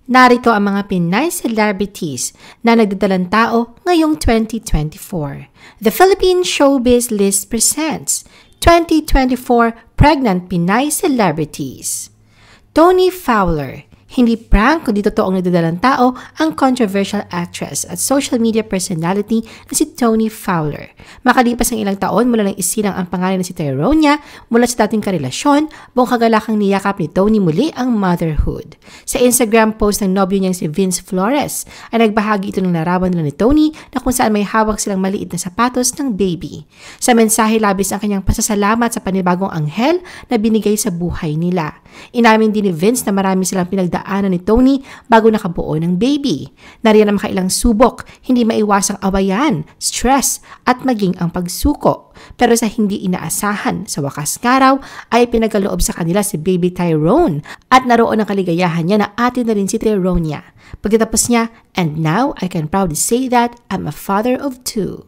Narito ang mga Pinay celebrities na nagdadalang tao ngayong 2024. The Philippine Showbiz List presents 2024 Pregnant Pinay Celebrities. Tony Fowler. Hindi prank kundi totoong nagdadalang tao ang controversial actress at social media personality na si Tony Fowler. Makalipas ng ilang taon mula nang isilang ang pangalan na si Tyronia mula sa dating karelasyon, buong kagalakang niyakap ni Tony muli ang motherhood. Sa Instagram post ng nobyo niyang si Vince Flores ay nagbahagi ito ng larawan nila ni Tony na kung saan may hawak silang maliit na sapatos ng baby. Sa mensahe labis ang kanyang pasasalamat sa panibagong anghel na binigay sa buhay nila. Inamin din ni Vince na marami silang pinagdaanan ni Tony bago nakabuo ng baby. Nariyan ang makailang subok, hindi maiwasang awayan, stress at maging ang pagsuko. Pero sa hindi inaasahan, sa wakas ngaraw ay pinagaloob sa kanila si baby Tyrone at naroon ang kaligayahan niya na ate na rin si Tyronia. Pagkatapos niya, and now I can proudly say that I'm a father of 2.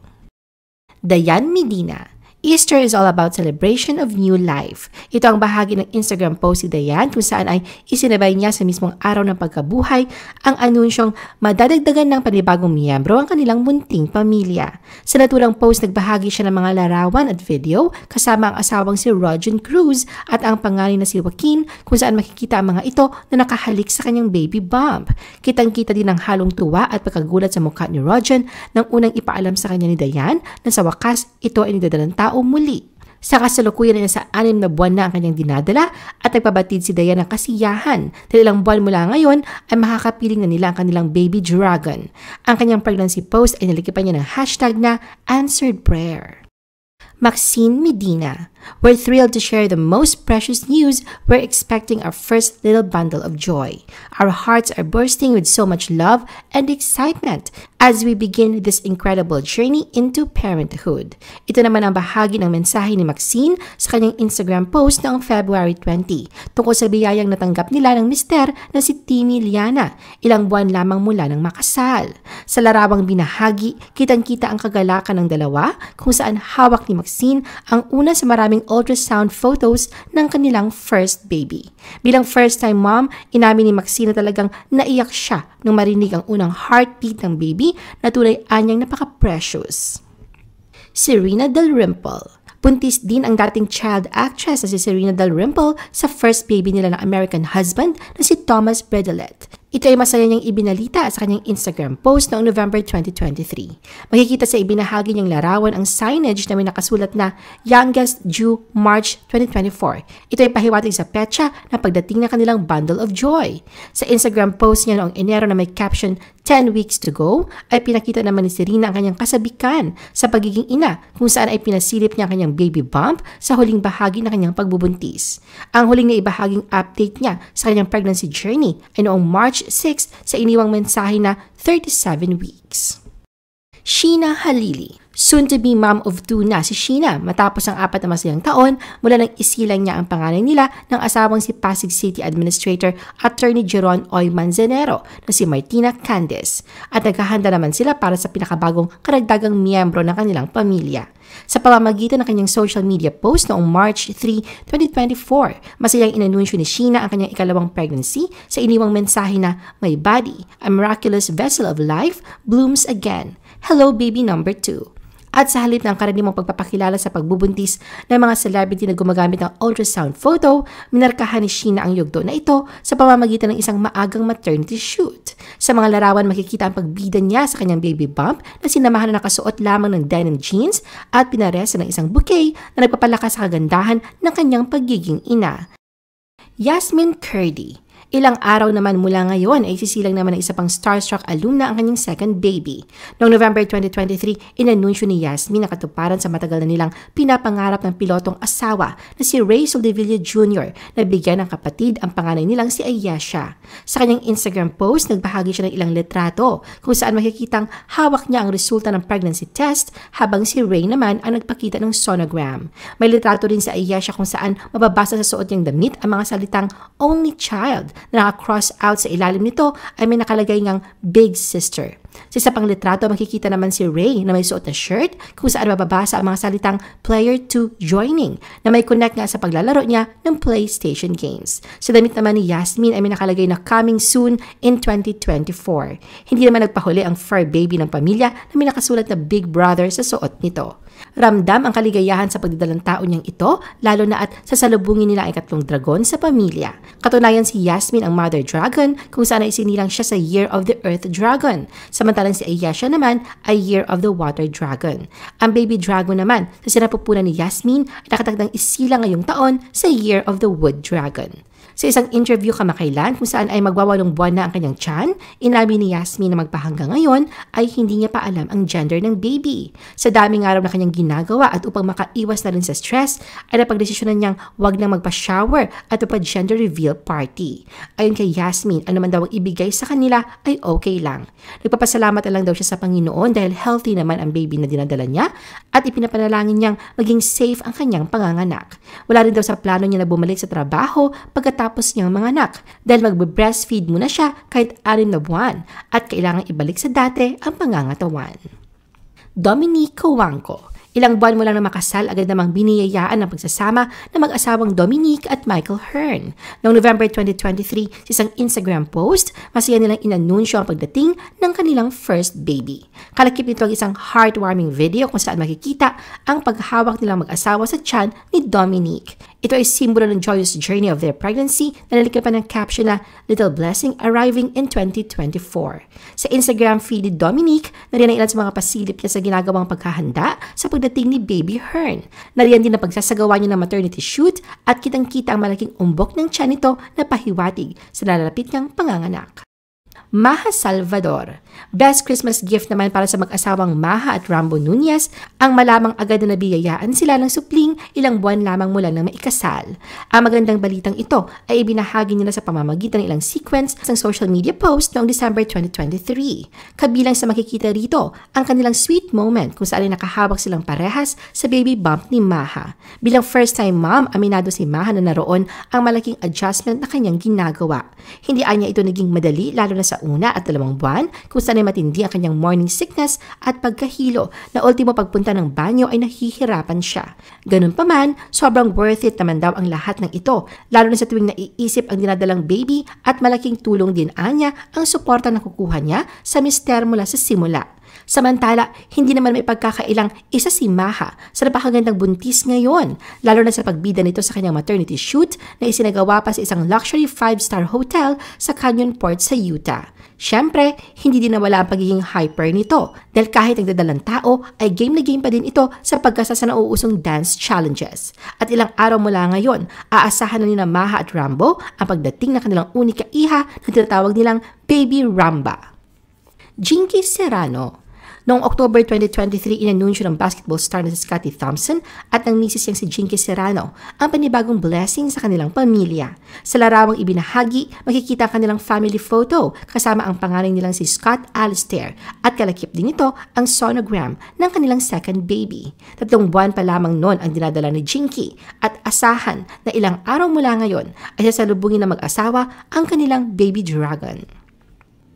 Dayan Medina. Easter is all about celebration of new life. Ito ang bahagi ng Instagram post ni Dayan kung saan ay isinabay niya sa mismong araw ng pagkabuhay ang anunsyong madadagdagan ng panibagong miyembro ang kanilang munting pamilya. Sa naturang post, nagbahagi siya ng mga larawan at video kasama ang asawang si Rojan Cruz at ang panganay na si Joaquin kung saan makikita ang mga ito na nakahalik sa kanyang baby bump. Kitang-kita din ang halong tuwa at pagkagulat sa mukha ni Rojan nang unang ipaalam sa kanya ni Dayan na sa wakas ito ay nagdadalang tao o muli. Sa kasalukuyan na sa 6 na buwan na ang kanyang dinadala at nagpabatid si Dayan ng kasiyahan dahil ilang buwan mula ngayon ay makakapiling na nila ang kanilang baby dragon. Ang kanyang pregnancy post ay nalikipan niya ng hashtag na Answered Prayer. Maxine Medina. We're thrilled to share the most precious news. We're expecting our first little bundle of joy. Our hearts are bursting with so much love and excitement as we begin this incredible journey into parenthood. Ito naman ang bahagi ng mensahe ni Maxine sa kanyang Instagram post noong February 20 tungkol sa biyayang natanggap nila ng mister na si Timmy Liana, ilang buwan lamang mula ng makasal. Sa larawang binahagi, kitang-kita ang kagalakan ng dalawa kung saan hawak ni Maxine ang una sa maraming ultrasound photos ng kanilang first baby. Bilang first-time mom, inamin ni Maxine na talagang naiyak siya nung marinig ang unang heartbeat ng baby na tunay anyang napaka-precious. Serena Dalrymple. Buntis din ang dating child actress na si Serena Dalrymple sa first baby nila ng American husband na si Thomas Bredelet. Ito ay masaya niyang ibinalita sa kanyang Instagram post noong November 2023. Makikita sa ibinahagi niyang larawan ang signage na may nakasulat na Youngest Due March 2024. Ito ay pahiwatig sa petsa na pagdating ng kanilang bundle of joy. Sa Instagram post niya noong Enero na may caption 10 weeks to go, ay pinakita naman ni Serena ang kanyang kasabikan sa pagiging ina kung saan ay pinasilip niya ang kanyang baby bump sa huling bahagi ng kanyang pagbubuntis. Ang huling na ibahaging update niya sa kanyang pregnancy journey ay noong March 6 sa iniwang mensahe na 37 weeks. Sheena Halili. Soon to be mom of 2 na si Sheena matapos ang 4 na masayang taon mula nang isilang niya ang pangalan nila ng asawang si Pasig City Administrator Attorney Jeron Oy Manzanero na si Martina Candes at naghahanda naman sila para sa pinakabagong karagdagang miyembro ng kanilang pamilya. Sa pamamagitan ng kanyang social media post noong March 3, 2024, masayang inanunsyo ni Sheena ang kanyang ikalawang pregnancy sa iniwang mensahe na my body, a miraculous vessel of life, blooms again. Hello baby number 2. At sa halip ng karaniwang pagpapakilala sa pagbubuntis ng mga celebrity na gumagamit ng ultrasound photo, minarkahan ni Sheena ang yugto na ito sa pamamagitan ng isang maagang maternity shoot. Sa mga larawan makikita ang pagbida niya sa kanyang baby bump na sinamahan na nakasuot lamang ng denim jeans at pinaresa ng isang bouquet na nagpapalakas sa kagandahan ng kanyang pagiging ina. Yasmin Curdy. Ilang araw naman mula ngayon ay sisilang naman ng isa pang starstruck alumna ang kanyang second baby. Noong November 2023, inanunsyo ni Yasmin na katuparan sa matagal na nilang pinapangarap ng pilotong asawa na si Ray Soldevilla Jr. na bigyan ng kapatid ang panganay nilang si Ayesha. Sa kanyang Instagram post, nagbahagi siya ng ilang litrato kung saan makikitang hawak niya ang resulta ng pregnancy test habang si Ray naman ang nagpakita ng sonogram. May litrato rin sa Ayesha kung saan mababasa sa suot niyang damit ang mga salitang only child na naka-cross out sa ilalim nito ay may nakalagay ngang Big Sister. Sa isa pang litrato, makikita naman si Ray na may suot na shirt kung saan mababasa ang mga salitang Player 2 Joining na may connect nga sa paglalaro niya ng PlayStation games. Sa damit naman ni Yasmin ay may nakalagay na coming soon in 2024. Hindi naman nagpahuli ang fur baby ng pamilya na may nakasulat na Big Brother sa suot nito. Ramdam ang kaligayahan sa pagdidalang taon niyang ito, lalo na at sasalubungin nila ang ikatlong dragon sa pamilya. Katunayan si Yasmin ang Mother Dragon kung saan ay isinilang siya sa Year of the Earth Dragon. Samantalang si Ayesha naman ay Year of the Water Dragon. Ang Baby Dragon naman sa sinapupunan ni Yasmin ay nakatakdang isilang ngayong taon sa Year of the Wood Dragon. Sa isang interview kamakailan kung saan ay magwawalong buwan na ang kanyang tiyan, inabi ni Yasmin na magpahanggang ngayon ay hindi niya pa alam ang gender ng baby. Sa daming araw na kanyang ginagawa at upang makaiwas na rin sa stress, ay napagdesisyonan niyang wag nang magpa-shower at magpa-gender reveal party. Ayon kay Yasmin, ano man daw ang ibigay sa kanila ay okay lang. Nagpapasalamat na lang daw siya sa Panginoon dahil healthy naman ang baby na dinadala niya at ipinapanalangin niyang maging safe ang kanyang panganganak. Wala rin daw sa plano niya na bumalik sa trabaho pagkatapos niyang manganak dahil magbe-breastfeed muna siya kahit 6 na buwan at kailangang ibalik sa dati ang pangangatawan. Dominique Cojuangco. Ilang buwan mo lang na makasal, agad namang biniyayaan ng pagsasama ng mag-asawang Dominique at Michael Hearn. Noong November 2023, sa isang Instagram post, masaya nilang inanunsyo ang pagdating ng kanilang first baby. Kalakip nito ang isang heartwarming video kung saan makikita ang paghawak nilang mag-asawa sa tiyan ni Dominique. Ito ay simbolo ng joyous journey of their pregnancy na nalikapan ng caption na Little Blessing Arriving in 2024. Sa Instagram feed ni Dominique, nariyan ang ilan sa mga pasilip niya sa ginagawang paghahanda sa pagdating ni Baby Hearn. Nariyan din na pagsasagawa niya ng maternity shoot at kitang-kita ang malaking umbok ng tiyan nito na pahiwatig sa nalalapit niyang panganganak. Maha Salvador. Best Christmas gift naman para sa mag-asawang Maha at Rambo Nunez ang malamang agad na nabiyayaan sila ng supling ilang buwan lamang mula ng maikasal. Ang magandang balitang ito ay ibinahagi nila sa pamamagitan ng ilang sequence ng social media post noong December 2023. Kabilang sa makikita rito ang kanilang sweet moment kung saan ay nakahawak silang parehas sa baby bump ni Maha. Bilang first-time mom, aminado si Maha na naroon ang malaking adjustment na kanyang ginagawa. Hindi anya ito naging madali lalo na sa una at 2 buwan kung saan ay matindi ang kanyang morning sickness at pagkahilo na ultimo pagpunta ng banyo ay nahihirapan siya. Ganun pa man, sobrang worth it naman daw ang lahat ng ito, lalo na sa tuwing naiisip ang dinadalang baby at malaking tulong din anya ang suporta na kukuha niya sa mister mula sa simula. Samantala, hindi naman may pagkakailang isa si Maha sa napakagandang buntis ngayon, lalo na sa pagbida nito sa kanyang maternity shoot na isinagawa pa sa isang luxury 5-star hotel sa Canyon Port sa Utah. Siyempre, hindi din nawala ang pagiging hyper nito dahil kahit nagdadalang tao ay game na game pa din ito sa pagkasa sa nauusong dance challenges. At ilang araw mula ngayon, aasahan na nila Maha at Rambo ang pagdating ng kanilang unika iha na tinatawag nilang Baby Ramba. Jinky Serrano. Noong October 2023, inanunsyo ng basketball star na si Scottie Thompson at ng misis niyang si Jinky Serrano ang panibagong blessing sa kanilang pamilya. Sa larawang ibinahagi, makikita ang kanilang family photo kasama ang pangalan nilang si Scott Alistair at kalakip din ito ang sonogram ng kanilang second baby. 3 buwan pa lamang noon ang dinadala ni Jinky at asahan na ilang araw mula ngayon ay sasalubungin ng mag-asawa ang kanilang baby dragon.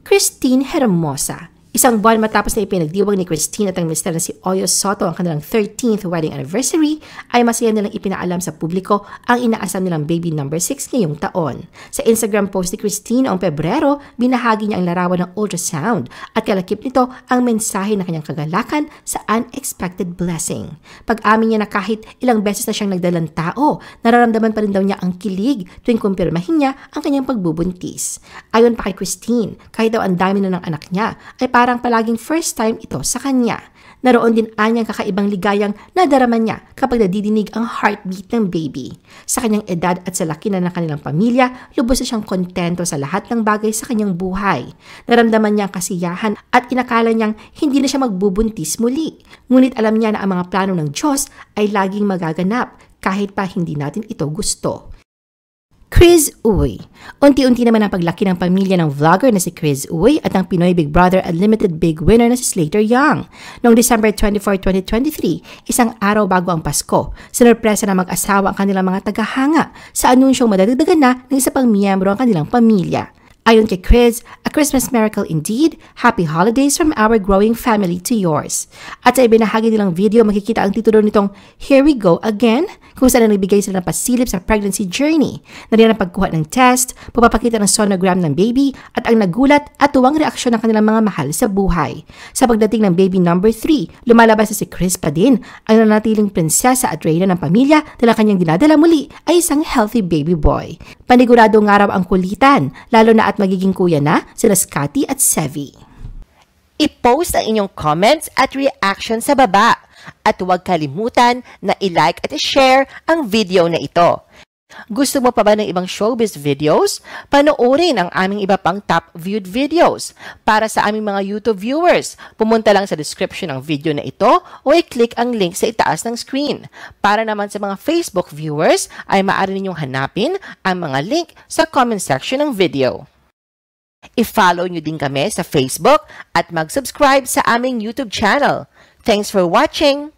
Christine Hermosa. 1 buwan matapos na ipinagdiwang ni Christine at ang mister na si Oyo Soto ang kanilang 13th wedding anniversary, ay masaya nilang ipinaalam sa publiko ang inaasam nilang baby number 6 ngayong taon. Sa Instagram post ni Christine noong Pebrero, binahagi niya ang larawan ng ultrasound at kalakip nito ang mensahe na kanyang kagalakan sa unexpected blessing. Pag-amin niya na kahit ilang beses na siyang nagdalang tao, nararamdaman pa rin daw niya ang kilig tuwing kumpirmahin niya ang kanyang pagbubuntis. Ayon pa kay Christine, kahit daw ang dami na ng anak niya, ay parang palaging first time ito sa kanya. Naroon din anyang kakaibang ligayang nadarama niya kapag nadidinig ang heartbeat ng baby. Sa kanyang edad at sa laki na ng kanilang pamilya, lubos na siyang kontento sa lahat ng bagay sa kanyang buhay. Naramdaman niya ang kasiyahan at inakala niyang hindi na siya magbubuntis muli. Ngunit alam niya na ang mga plano ng Diyos ay laging magaganap kahit pa hindi natin ito gusto. Chris Uy. Unti-unti naman ang paglaki ng pamilya ng vlogger na si Chris Uy at ang Pinoy Big Brother Unlimited Big Winner na si Slater Young. Noong December 24, 2023, isang araw bago ang Pasko, sinurpresa na mag-asawa ang kanilang mga tagahanga sa anunsyong madadagdagan na ng isa pang miyembro ang kanilang pamilya. Ayon kay Chris, a Christmas miracle indeed. Happy holidays from our growing family to yours. At sa ibinahagi nilang video, makikita ang titulo nitong Here We Go Again, kung saan nagbigay sila ng pasilip sa pregnancy journey. Nariyan ang pagkuha ng test, pagpapakita ng sonogram ng baby, at ang nagulat at tuwang reaksyon ng kanilang mga mahal sa buhay. Sa pagdating ng baby number 3, lumalabas na si Chris pa din, ang nanatiling prinsesa at reyna ng pamilya dahil kanyang dinadala muli ay isang healthy baby boy. Paniguradong araw ang kulitan, lalo na at magiging kuya na sila Scotty at Sevi. I-post ang inyong comments at reaction sa baba. At huwag kalimutan na i-like at i-share ang video na ito. Gusto mo pa ba ng ibang showbiz videos? Panoorin ang aming iba pang top viewed videos. Para sa aming mga YouTube viewers, pumunta lang sa description ng video na ito o i-click ang link sa itaas ng screen. Para naman sa mga Facebook viewers, ay maaari ninyong hanapin ang mga link sa comment section ng video. I-follow nyo din kami sa Facebook at mag-subscribe sa aming YouTube channel. Thanks for watching!